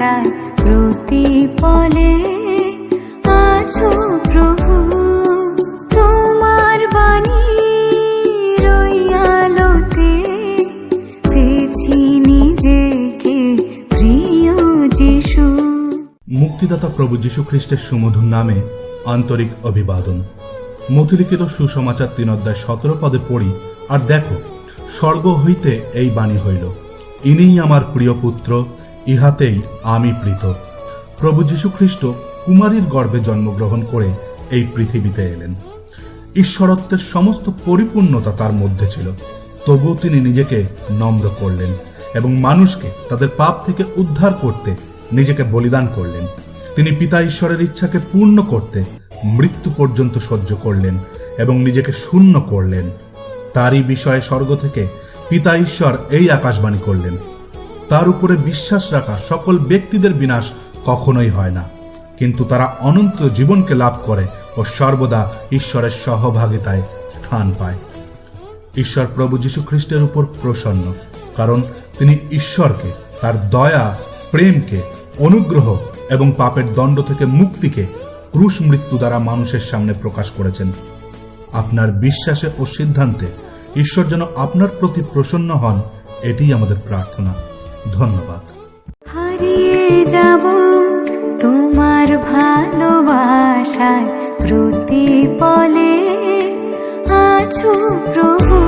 ভালোবাসায় প্রতিপলে আছো প্রভু, তোমার বাণীর ওই আলোতে পেয়েছি নিজেকে প্রিয় যিশু। মুক্তিদাতা প্রভু যীশু খ্রিস্টের সুমধুর নামে আন্তরিক অভিবাদন। মথিলিখিত সুসমাচার 3:17 পদে পড়ি, আর দেখো, স্বর্গ হইতে এই বাণী হইল, ইনিই আমার প্রিয় পুত্র, ইহাতেই আমি প্রীত। প্রভু যীশু খ্রিস্ট কুমারীর গর্ভে জন্মগ্রহণ করে এই পৃথিবীতে এলেন। ঈশ্বরত্বের সমস্ত পরিপূর্ণতা তার মধ্যে ছিল, তবুও তিনি নিজেকে নম্র করলেন এবং মানুষকে তাদের পাপ থেকে উদ্ধার করতে নিজেকে বলিদান করলেন। তিনি পিতা ঈশ্বরের ইচ্ছাকে পূর্ণ করতে মৃত্যু পর্যন্ত সহ্য করলেন এবং নিজেকে শূন্য করলেন। তারই বিষয়ে স্বর্গ থেকে পিতা ঈশ্বর এই আকাশবাণী করলেন, তার উপরে বিশ্বাস রাখা সকল ব্যক্তিদের বিনাশ কখনোই হয় না, কিন্তু তারা অনন্ত জীবনকে লাভ করে ও সর্বদা ঈশ্বরের সহভাগিতায় স্থান পায়। ঈশ্বর প্রভু যীশু খ্রিস্টের উপর প্রসন্ন, কারণ তিনি ঈশ্বরকে, তার দয়া, প্রেমকে, অনুগ্রহ এবং পাপের দণ্ড থেকে মুক্তিকে ক্রুশ মৃত্যু দ্বারা মানুষের সামনে প্রকাশ করেছেন। আপনার বিশ্বাসে ও সিদ্ধান্তে ঈশ্বর যেন আপনার প্রতি প্রসন্ন হন, এটিই আমাদের প্রার্থনা। ধন্যবাদ। হারিয়ে যাব তোমার ভালোবাসায় প্রতিপলে আছো প্রভু।